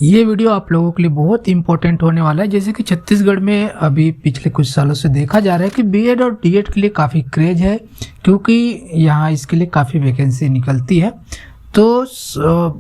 ये वीडियो आप लोगों के लिए बहुत इंपॉर्टेंट होने वाला है। जैसे कि छत्तीसगढ़ में अभी पिछले कुछ सालों से देखा जा रहा है कि बीएड और डीएड के लिए काफ़ी क्रेज है, क्योंकि यहाँ इसके लिए काफ़ी वैकेंसी निकलती है। तो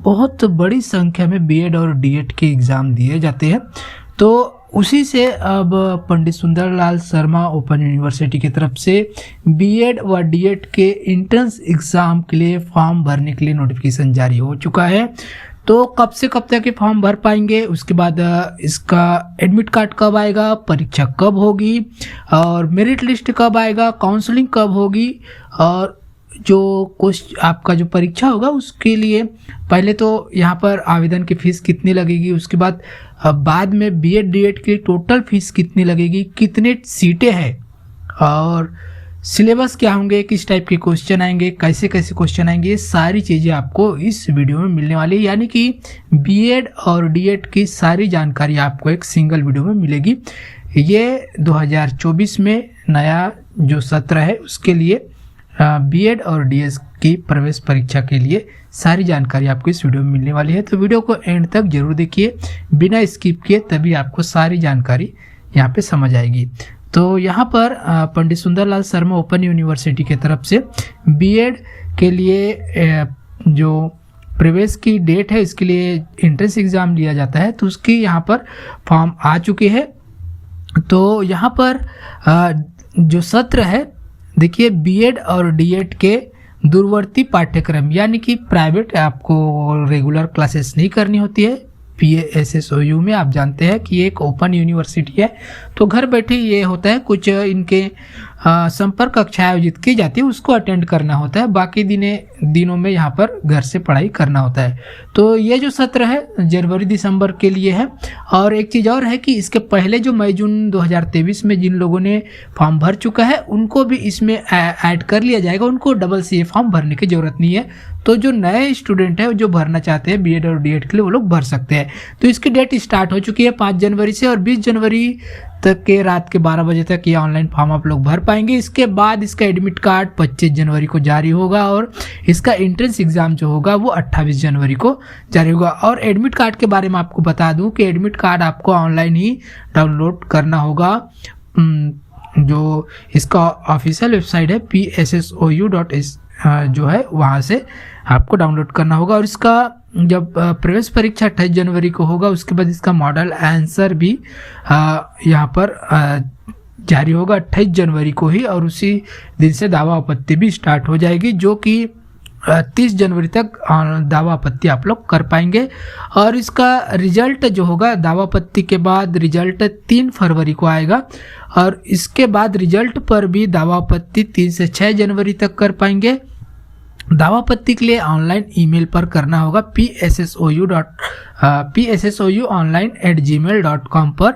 बहुत बड़ी संख्या में बीएड और डीएड के एग्ज़ाम दिए जाते हैं। तो उसी से अब पंडित सुंदरलाल शर्मा ओपन यूनिवर्सिटी की तरफ से बीएड व डीएड के एंट्रेंस एग्ज़ाम के लिए फॉर्म भरने के लिए नोटिफिकेशन जारी हो चुका है। तो कब से कब तक ये फॉर्म भर पाएंगे, उसके बाद इसका एडमिट कार्ड कब आएगा, परीक्षा कब होगी और मेरिट लिस्ट कब आएगा, काउंसलिंग कब होगी और जो आपका जो परीक्षा होगा उसके लिए पहले तो यहाँ पर आवेदन की फ़ीस कितनी लगेगी, उसके बाद में बीएड डीएड की टोटल फीस कितनी लगेगी, कितने सीटें हैं और सिलेबस क्या होंगे, किस टाइप के क्वेश्चन आएंगे, कैसे कैसे क्वेश्चन आएंगे, ये सारी चीज़ें आपको इस वीडियो में मिलने वाली है। यानी कि बीएड और डीएड की सारी जानकारी आपको एक सिंगल वीडियो में मिलेगी। ये 2024 में नया जो सत्र है उसके लिए बीएड और डीएड की प्रवेश परीक्षा के लिए सारी जानकारी आपको इस वीडियो में मिलने वाली है। तो वीडियो को एंड तक जरूर देखिए, बिना स्किप किए, तभी आपको सारी जानकारी यहाँ पे समझ आएगी। तो यहाँ पर पंडित सुंदरलाल शर्मा ओपन यूनिवर्सिटी की तरफ से बीएड के लिए जो प्रवेश की डेट है इसके लिए एंट्रेंस एग्ज़ाम लिया जाता है, तो उसकी यहाँ पर फॉर्म आ चुके हैं। तो यहाँ पर जो सत्र है, देखिए बीएड और डीएड के दूरवर्ती पाठ्यक्रम, यानी कि प्राइवेट आपको रेगुलर क्लासेस नहीं करनी होती है। PSSOU में आप जानते हैं कि एक ओपन यूनिवर्सिटी है, तो घर बैठे ये होता है, कुछ इनके संपर्क कक्षाएं आयोजित की जाती है, उसको अटेंड करना होता है। बाकी दिनों में यहाँ पर घर से पढ़ाई करना होता है। तो ये जो सत्र है जनवरी दिसंबर के लिए है। और एक चीज़ और है कि इसके पहले जो मई जून 2023 में जिन लोगों ने फॉर्म भर चुका है उनको भी इसमें ऐड कर लिया जाएगा, उनको डबल CA फॉर्म भरने की ज़रूरत नहीं है। तो जो नए स्टूडेंट है जो भरना चाहते हैं बीएड और डीएड के लिए, वो लोग भर सकते हैं। तो इसकी डेट स्टार्ट हो चुकी है 5 जनवरी से, और 20 जनवरी तक के रात के 12 बजे तक ये ऑनलाइन फॉर्म आप लोग भर पाएंगे। इसके बाद इसका एडमिट कार्ड 25 जनवरी को जारी होगा और इसका एंट्रेंस एग्ज़ाम जो होगा वो 28 जनवरी को जारी होगा। और एडमिट कार्ड के बारे में आपको बता दूं कि एडमिट कार्ड आपको ऑनलाइन ही डाउनलोड करना होगा। जो इसका ऑफिशियल वेबसाइट है PSSOU.in जो है, वहाँ से आपको डाउनलोड करना होगा। और इसका जब प्रवेश परीक्षा 28 जनवरी को होगा, उसके बाद इसका मॉडल आंसर भी यहाँ पर जारी होगा 28 जनवरी को ही, और उसी दिन से दावा आपत्ति भी स्टार्ट हो जाएगी, जो कि 30 जनवरी तक दावा आपत्ति आप लोग कर पाएंगे। और इसका रिजल्ट जो होगा, दावा आपत्ति के बाद रिजल्ट 3 फरवरी को आएगा, और इसके बाद रिजल्ट पर भी दावा आपत्ति 3 से 6 जनवरी तक कर पाएंगे। दावा आपत्ति के लिए ऑनलाइन ईमेल पर करना होगा PSSOU online@gmail.com पर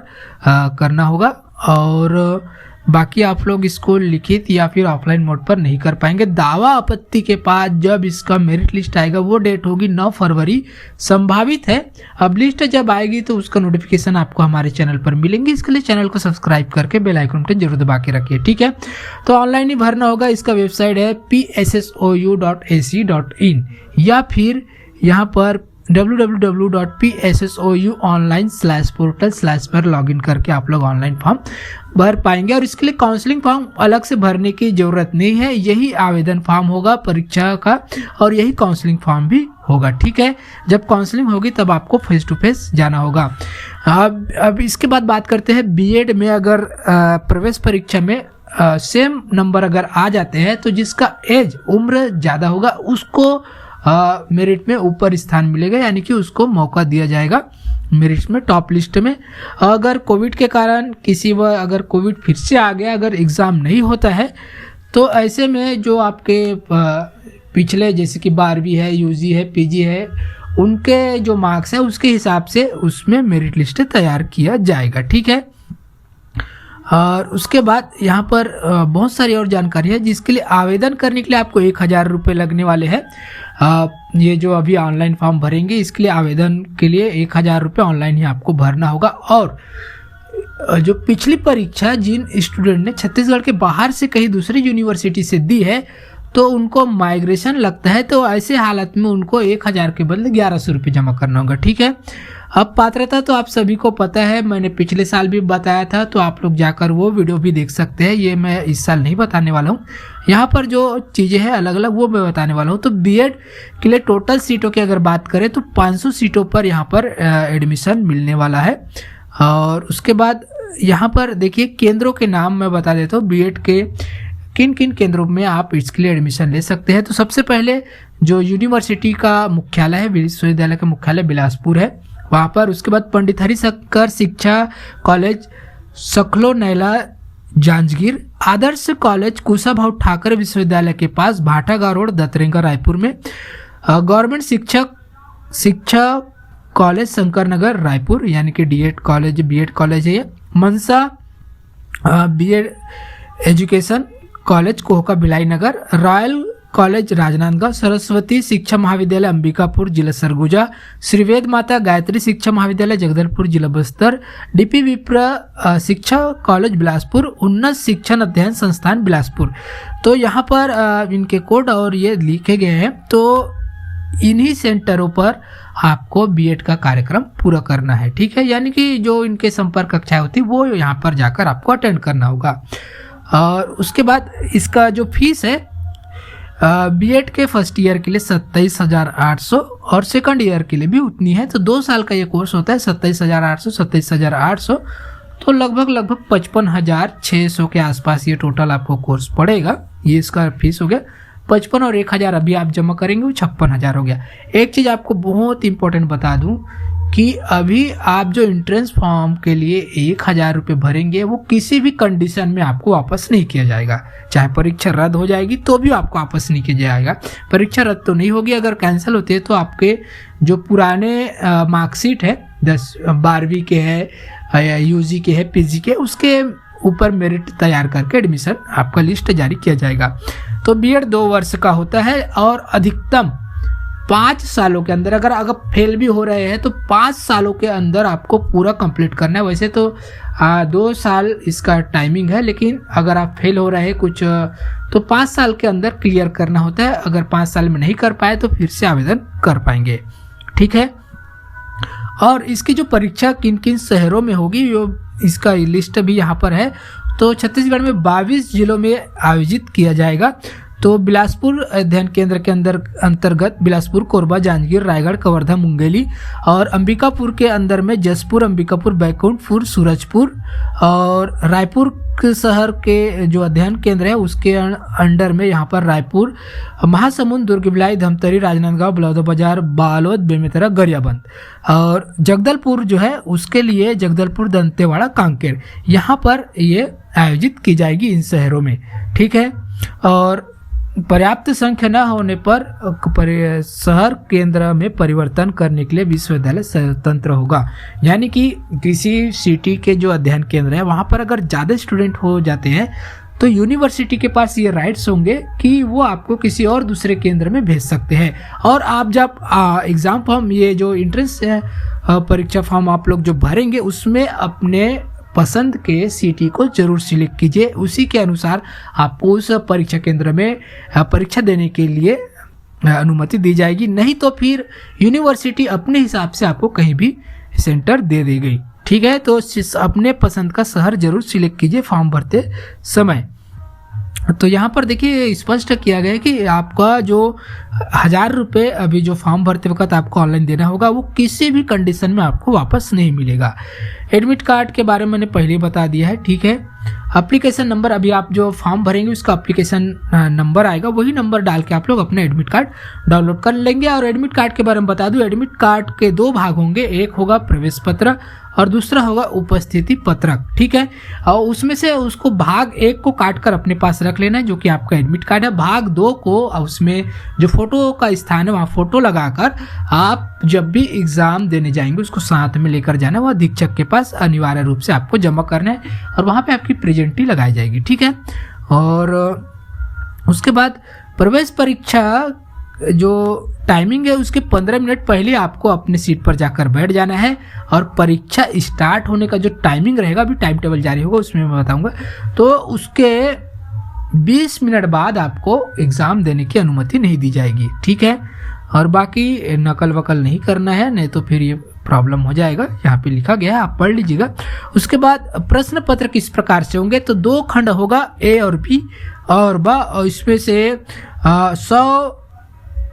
करना होगा। और बाकी आप लोग इसको लिखित या फिर ऑफलाइन मोड पर नहीं कर पाएंगे। दावा आपत्ति के बाद जब इसका मेरिट लिस्ट आएगा वो डेट होगी 9 फरवरी संभावित है। अब लिस्ट जब आएगी तो उसका नोटिफिकेशन आपको हमारे चैनल पर मिलेंगे। इसके लिए चैनल को सब्सक्राइब करके बेल आइकन पर जरूर दबा के रखिए, ठीक है। तो ऑनलाइन ही भरना होगा। इसका वेबसाइट है PSSOU.ac.in या फिर यहाँ पर www.pssouonline/portal/ पर लॉगिन करके आप लोग ऑनलाइन फॉर्म भर पाएंगे। और इसके लिए काउंसलिंग फॉर्म अलग से भरने की ज़रूरत नहीं है, यही आवेदन फॉर्म होगा परीक्षा का और यही काउंसलिंग फॉर्म भी होगा, ठीक है। जब काउंसलिंग होगी तब आपको फेस टू फेस जाना होगा। अब इसके बाद बात करते हैं बीएड में। अगर प्रवेश परीक्षा में सेम नंबर अगर आ जाते हैं तो जिसका एज उम्र ज़्यादा होगा उसको मेरिट में ऊपर स्थान मिलेगा, यानी कि उसको मौका दिया जाएगा मेरिट में टॉप लिस्ट में। अगर कोविड के कारण अगर कोविड फिर से आ गया, अगर एग्ज़ाम नहीं होता है, तो ऐसे में जो आपके पिछले जैसे कि 12वीं है, यूजी है, पीजी है, उनके जो मार्क्स है उसके हिसाब से उसमें मेरिट लिस्ट तैयार किया जाएगा, ठीक है। और उसके बाद यहाँ पर बहुत सारी और जानकारी है, जिसके लिए आवेदन करने के लिए आपको 1000 रुपये लगने वाले हैं। ये जो अभी ऑनलाइन फॉर्म भरेंगे इसके लिए आवेदन के लिए 1000 रुपये ऑनलाइन ही आपको भरना होगा। और जो पिछली परीक्षा जिन स्टूडेंट ने छत्तीसगढ़ के बाहर से कहीं दूसरी यूनिवर्सिटी से दी है, तो उनको माइग्रेशन लगता है, तो ऐसे हालत में उनको 1000 के बदले 1100 रुपये जमा करना होगा, ठीक है। अब पात्रता तो आप सभी को पता है, मैंने पिछले साल भी बताया था, तो आप लोग जाकर वो वीडियो भी देख सकते हैं। ये मैं इस साल नहीं बताने वाला हूँ। यहाँ पर जो चीज़ें हैं अलग अलग वो मैं बताने वाला हूँ। तो बीएड के लिए टोटल सीटों की अगर बात करें तो 500 सीटों पर यहाँ पर एडमिशन मिलने वाला है। और उसके बाद यहाँ पर देखिए केंद्रों के नाम मैं बता देता हूँ, बीएड के किन किन केंद्रों में आप इसके लिए एडमिशन ले सकते हैं। तो सबसे पहले जो यूनिवर्सिटी का मुख्यालय है, विश्वविद्यालय का मुख्यालय बिलासपुर है, वहाँ पर। उसके बाद पंडित हरिशंकर शिक्षा कॉलेज सखलो नैला जांजगीर, आदर्श कॉलेज कुशाभाऊ ठाकरे विश्वविद्यालय के पास भाटागांव रोड दत्तरेंगा रायपुर में, गवर्नमेंट शिक्षा कॉलेज शंकर नगर रायपुर यानी कि बीएड कॉलेज है ये, Mansa BEd education college Kohka Bhilai Nagar, royal college Rajnandgaon, Saraswati शिक्षा महाविद्यालय अंबिकापुर जिला सरगुजा, श्रीवेद माता गायत्री शिक्षा महाविद्यालय जगदलपुर जिला बस्तर, डीपी विप्र शिक्षा कॉलेज बिलासपुर, उन्नत शिक्षण अध्ययन संस्थान बिलासपुर। तो यहाँ पर इनके कोड और ये लिखे गए हैं। तो इन्हीं सेंटरों पर आपको बीएड का कार्यक्रम पूरा करना है, ठीक है। यानी कि जो इनके संपर्क कक्षाएं होती वो यहाँ पर जाकर आपको अटेंड करना होगा। और उसके बाद इसका जो फीस है बीएड के फर्स्ट ईयर के लिए 27,800 और सेकंड ईयर के लिए भी उतनी है। तो 2 साल का ये कोर्स होता है, 27,800 तो लगभग 55,600 के आसपास ये टोटल आपको कोर्स पड़ेगा। ये इसका फीस हो गया। 55 और 1,000 अभी आप जमा करेंगे वो 56,000 हो गया। एक चीज़ आपको बहुत इंपॉर्टेंट बता दूं कि अभी आप जो एंट्रेंस फॉर्म के लिए 1,000 रुपये भरेंगे वो किसी भी कंडीशन में आपको वापस नहीं किया जाएगा। चाहे परीक्षा रद्द हो जाएगी तो भी आपको वापस नहीं किया जाएगा। परीक्षा रद्द तो नहीं होगी, अगर कैंसिल होती है तो आपके जो पुराने मार्कशीट है 12वीं के है, यूजी के है, पीजी के, उसके ऊपर मेरिट तैयार करके एडमिशन आपका लिस्ट जारी किया जाएगा। तो बीएड 2 वर्ष का होता है और अधिकतम 5 सालों के अंदर, अगर फेल भी हो रहे हैं तो 5 सालों के अंदर आपको पूरा कंप्लीट करना है। वैसे तो 2 साल इसका टाइमिंग है, लेकिन अगर आप फेल हो रहे हैं कुछ तो 5 साल के अंदर क्लियर करना होता है। अगर 5 साल में नहीं कर पाए तो फिर से आवेदन कर पाएंगे, ठीक है। और इसकी जो परीक्षा किन किन शहरों में होगी वो इसका लिस्ट भी यहाँ पर है। तो छत्तीसगढ़ में 22 जिलों में आयोजित किया जाएगा। तो बिलासपुर अध्ययन केंद्र के अंतर्गत बिलासपुर, कोरबा, जांजगीर, रायगढ़, कवर्धा, मुंगेली और अंबिकापुर के अंदर में जसपुर, अंबिकापुर, बैकुंठपुर, सूरजपुर और रायपुर शहर के जो अध्ययन केंद्र है उसके अंडर में यहाँ पर रायपुर, महासमुंद, दुर्ग, भिलाई, धमतरी, राजनांदगांव, बलौदाबाजार, बालोद, बेमेतरा, गरियाबंद और जगदलपुर जो है उसके लिए जगदलपुर, दंतेवाड़ा, कांकेर, यहाँ पर ये आयोजित की जाएगी इन शहरों में, ठीक है। और पर्याप्त संख्या न होने पर शहर केंद्र में परिवर्तन करने के लिए विश्वविद्यालय स्वतंत्र होगा। यानी कि किसी सिटी के जो अध्ययन केंद्र है वहाँ पर अगर ज़्यादा स्टूडेंट हो जाते हैं तो यूनिवर्सिटी के पास ये राइट्स होंगे कि वो आपको किसी और दूसरे केंद्र में भेज सकते हैं। और आप जब एग्ज़ाम फॉर्म, ये जो एंट्रेंस परीक्षा फॉर्म आप लोग जो भरेंगे उसमें अपने पसंद के सिटी को जरूर सिलेक्ट कीजिए। उसी के अनुसार आपको उस परीक्षा केंद्र में परीक्षा देने के लिए अनुमति दी जाएगी। नहीं तो फिर यूनिवर्सिटी अपने हिसाब से आपको कहीं भी सेंटर दे देगी, ठीक है। तो अपने पसंद का शहर जरूर सिलेक्ट कीजिए फॉर्म भरते समय। तो यहाँ पर देखिए स्पष्ट किया गया है कि आपका जो 1,000 रुपये अभी जो फॉर्म भरते वक्त आपको ऑनलाइन देना होगा वो किसी भी कंडीशन में आपको वापस नहीं मिलेगा। एडमिट कार्ड के बारे में मैंने पहले बता दिया है, ठीक है। एप्लीकेशन नंबर, अभी आप जो फॉर्म भरेंगे उसका एप्लीकेशन नंबर आएगा, वही नंबर डाल के आप लोग अपना एडमिट कार्ड डाउनलोड कर लेंगे। और एडमिट कार्ड के बारे में बता दूं, एडमिट कार्ड के 2 भाग होंगे, एक होगा प्रवेश पत्र और दूसरा होगा उपस्थिति पत्रक, ठीक है। और उसमें से उसको भाग 1 को काट कर अपने पास रख लेना है जो कि आपका एडमिट कार्ड है। भाग 2 को उसमें जो फोटो का स्थान है वहाँ फोटो लगाकर आप जब भी एग्जाम देने जाएंगे उसको साथ में लेकर जाना है। वह अधीक्षक के पास अनिवार्य रूप से आपको जमा करना है और वहाँ पे आपकी प्रेजेंटी लगाई जाएगी, ठीक है। और उसके बाद प्रवेश परीक्षा जो टाइमिंग है उसके 15 मिनट पहले आपको अपने सीट पर जाकर बैठ जाना है। और परीक्षा स्टार्ट होने का जो टाइमिंग रहेगा, अभी टाइम टेबल जारी होगा उसमें मैं बताऊंगा, तो उसके 20 मिनट बाद आपको एग्ज़ाम देने की अनुमति नहीं दी जाएगी, ठीक है। और बाकी नकल वकल नहीं करना है, नहीं तो फिर ये प्रॉब्लम हो जाएगा। यहाँ पे लिखा गया है, आप पढ़ लीजिएगा। उसके बाद प्रश्न पत्र किस प्रकार से होंगे, तो 2 खंड होगा, ए और बी और इसमें से 100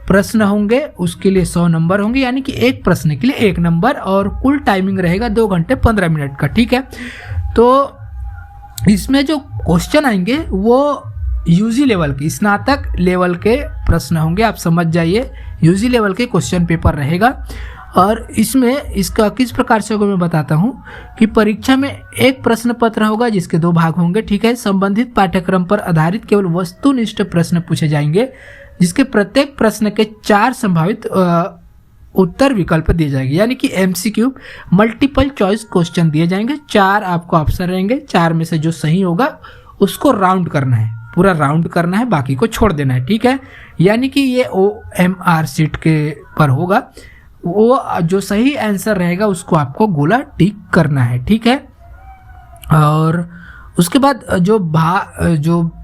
प्रश्न होंगे, उसके लिए 100 नंबर होंगे, यानी कि एक प्रश्न के लिए 1 नंबर, और कुल टाइमिंग रहेगा 2 घंटे 15 मिनट का। ठीक है, तो इसमें जो क्वेश्चन आएंगे वो यूजी लेवल के, स्नातक लेवल के प्रश्न होंगे, आप समझ जाइए, यूजी लेवल के क्वेश्चन पेपर रहेगा। और इसमें इसका किस प्रकार से होगा मैं बताता हूँ कि परीक्षा में एक प्रश्न पत्र होगा जिसके 2 भाग होंगे। ठीक है, संबंधित पाठ्यक्रम पर आधारित केवल वस्तुनिष्ठ प्रश्न पूछे जाएंगे, जिसके प्रत्येक प्रश्न के 4 संभावित उत्तर विकल्प दिए जाएंगे, यानी कि MCQ मल्टीपल चॉइस क्वेश्चन दिए जाएंगे। 4 आपको ऑप्शन रहेंगे, 4 में से जो सही होगा उसको राउंड करना है, पूरा राउंड करना है, बाकी को छोड़ देना है। ठीक है, यानी कि ये OMR शीट के पर होगा, वो जो सही आंसर रहेगा उसको आपको गोला टिक करना है। ठीक है, और उसके बाद जो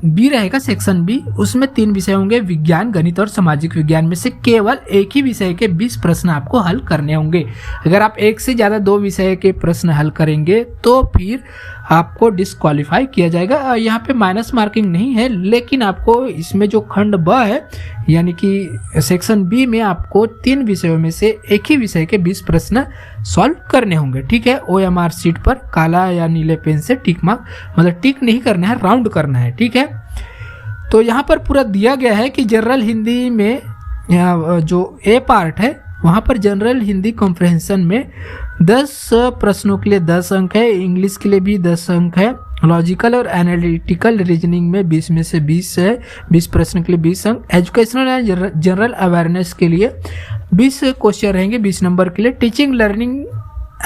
बी रहेगा सेक्शन बी, उसमें 3 विषय होंगे, विज्ञान, गणित और सामाजिक विज्ञान में से केवल एक ही विषय के 20 प्रश्न आपको हल करने होंगे। अगर आप एक से ज़्यादा 2 विषय के प्रश्न हल करेंगे तो फिर आपको डिस्क्वालीफाई किया जाएगा। यहाँ पे माइनस मार्किंग नहीं है, लेकिन आपको इसमें जो खंड ब है, यानी कि सेक्शन बी में आपको 3 विषयों में से एक ही विषय के 20 प्रश्न सॉल्व करने होंगे। ठीक है, OMR शीट पर काला या नीले पेन से टिक मार्क, मतलब टिक नहीं करना है, राउंड करना है। ठीक है, तो यहाँ पर पूरा दिया गया है कि जनरल हिंदी में जो ए पार्ट है वहाँ पर जनरल हिंदी कॉम्प्रिहेंशन में 10 प्रश्नों के लिए 10 अंक है, इंग्लिश के लिए भी 10 अंक है, लॉजिकल और एनालिटिकल रीजनिंग में 20 में से 20 है, 20 प्रश्न के लिए 20 अंक, एजुकेशनल एंड जनरल अवेयरनेस के लिए 20 क्वेश्चन रहेंगे 20 नंबर के लिए, teaching learning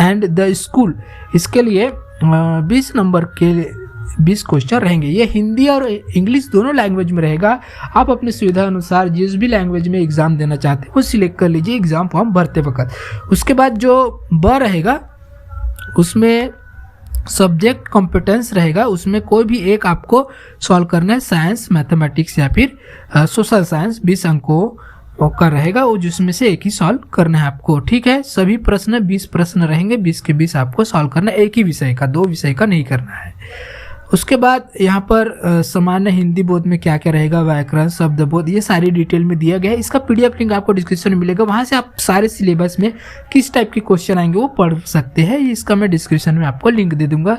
and the school इसके लिए 20 नंबर के 20 क्वेश्चन रहेंगे। ये हिंदी और इंग्लिश दोनों लैंग्वेज में रहेगा। आप अपनी सुविधा अनुसार जिस भी लैंग्वेज में एग्जाम देना चाहते हैं वो सिलेक्ट कर लीजिए एग्जाम फॉर्म भरते वक्त। उसके बाद जो ब रहेगा उसमें सब्जेक्ट कॉम्पिटेंस रहेगा, उसमें कोई भी एक आपको सॉल्व करना है, साइंस, मैथमेटिक्स या फिर सोशल साइंस 20 अंकों का रहेगा, वो जिसमें से एक ही सॉल्व करना है आपको। ठीक है, सभी प्रश्न 20 प्रश्न रहेंगे, 20 के 20 आपको सॉल्व करना है, एक ही विषय का, 2 विषय का नहीं करना है। उसके बाद यहाँ पर सामान्य हिंदी बोध में क्या क्या रहेगा, व्याकरण, शब्द बोध, ये सारी डिटेल में दिया गया है। इसका PDF लिंक आपको डिस्क्रिप्शन में मिलेगा, वहाँ से आप सारे सिलेबस में किस टाइप के क्वेश्चन आएंगे वो पढ़ सकते हैं। इसका मैं डिस्क्रिप्शन में आपको लिंक दे दूंगा।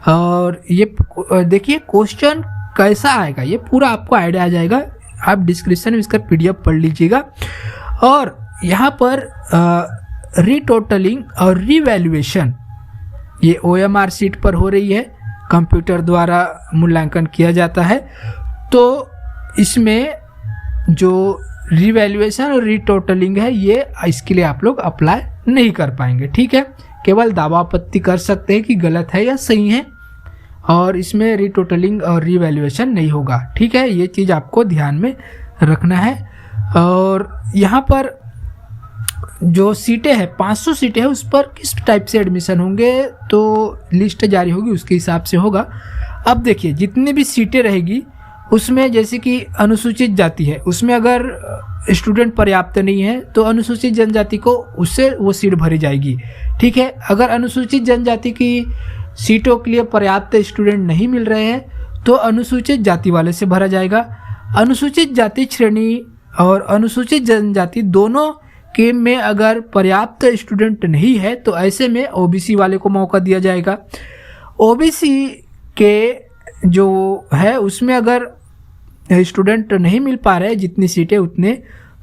और ये देखिए क्वेश्चन कैसा आएगा ये पूरा आपको आइडिया आ जाएगा, आप डिस्क्रिप्शन में इसका PDF पढ़ लीजिएगा। और यहाँ पर रीटोटलिंग और रीवैल्यूएशन ये OMR शीट पर हो रही है, कंप्यूटर द्वारा मूल्यांकन किया जाता है। तो इसमें जो रिवैल्यूएशन और रीटोटलिंग है ये इसके लिए आप लोग अप्लाई नहीं कर पाएंगे। ठीक है, केवल दावा आपत्ति कर सकते हैं कि गलत है या सही है, और इसमें रीटोटलिंग और रिवैल्यूएशन नहीं होगा। ठीक है, ये चीज़ आपको ध्यान में रखना है। और यहाँ पर जो सीटें हैं 500 सीटें हैं, उस पर किस टाइप से एडमिशन होंगे तो लिस्ट जारी होगी उसके हिसाब से होगा। अब देखिए जितनी भी सीटें रहेगी उसमें जैसे कि अनुसूचित जाति है, उसमें अगर स्टूडेंट पर्याप्त नहीं है तो अनुसूचित जनजाति को उससे वो सीट भरी जाएगी। ठीक है, अगर अनुसूचित जनजाति की सीटों के लिए पर्याप्त स्टूडेंट नहीं मिल रहे हैं तो अनुसूचित जाति वाले से भरा जाएगा। अनुसूचित जाति श्रेणी और अनुसूचित जनजाति दोनों के में अगर पर्याप्त स्टूडेंट नहीं है तो ऐसे में OBC वाले को मौका दिया जाएगा। OBC के जो है उसमें अगर स्टूडेंट नहीं मिल पा रहे जितनी सीटें उतने,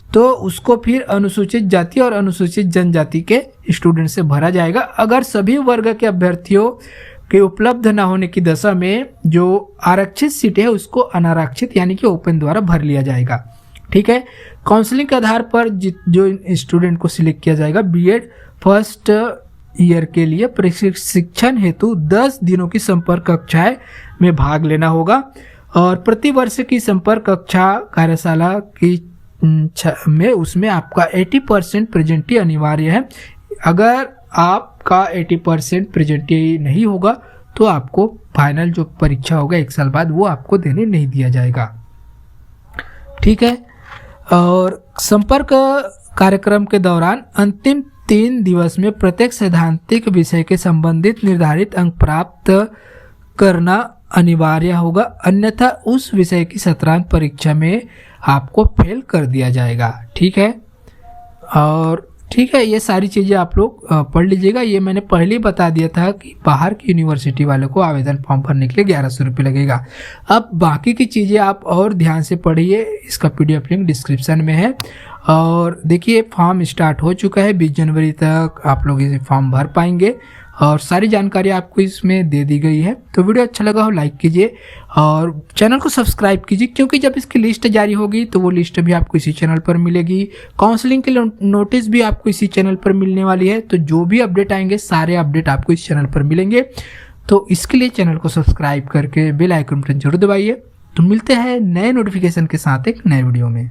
तो उसको फिर अनुसूचित जाति और अनुसूचित जनजाति के स्टूडेंट से भरा जाएगा। अगर सभी वर्ग के अभ्यर्थियों के उपलब्ध न होने की दशा में जो आरक्षित सीटें है उसको अनारक्षित यानी कि ओपन द्वारा भर लिया जाएगा। ठीक है, काउंसलिंग के आधार पर जो स्टूडेंट को सिलेक्ट किया जाएगा B.Ed फर्स्ट ईयर के लिए प्रशिक्षण हेतु 10 दिनों की संपर्क कक्षाएं में भाग लेना होगा, और प्रति वर्ष की संपर्क कक्षा कार्यशाला की में उसमें आपका 80% प्रेजेंटी अनिवार्य है। अगर आपका 80% प्रेजेंटी नहीं होगा तो आपको फाइनल जो परीक्षा होगा 1 साल बाद वो आपको देने नहीं दिया जाएगा। ठीक है, और संपर्क कार्यक्रम के दौरान अंतिम 3 दिवस में प्रत्येक सैद्धांतिक विषय के संबंधित निर्धारित अंक प्राप्त करना अनिवार्य होगा, अन्यथा उस विषय की सत्रांत परीक्षा में आपको फेल कर दिया जाएगा। ठीक है, और ठीक है, ये सारी चीज़ें आप लोग पढ़ लीजिएगा। ये मैंने पहले ही बता दिया था कि बाहर की यूनिवर्सिटी वालों को आवेदन फॉर्म भरने के लिए 1100 रुपये लगेगा। अब बाकी की चीज़ें आप और ध्यान से पढ़िए, इसका PDF लिंक डिस्क्रिप्शन में है। और देखिए फॉर्म स्टार्ट हो चुका है, 20 जनवरी तक आप लोग इसे फॉर्म भर पाएंगे और सारी जानकारी आपको इसमें दे दी गई है। तो वीडियो अच्छा लगा हो लाइक कीजिए और चैनल को सब्सक्राइब कीजिए, क्योंकि जब इसकी लिस्ट जारी होगी तो वो लिस्ट भी आपको इसी चैनल पर मिलेगी। काउंसलिंग के नोटिस भी आपको इसी चैनल पर मिलने वाली है। तो जो भी अपडेट आएंगे सारे अपडेट आपको इस चैनल पर मिलेंगे। तो इसके लिए चैनल को सब्सक्राइब करके बेल आइकन पर जरूर दबाइए। तो मिलते हैं नए नोटिफिकेशन के साथ एक नए वीडियो में।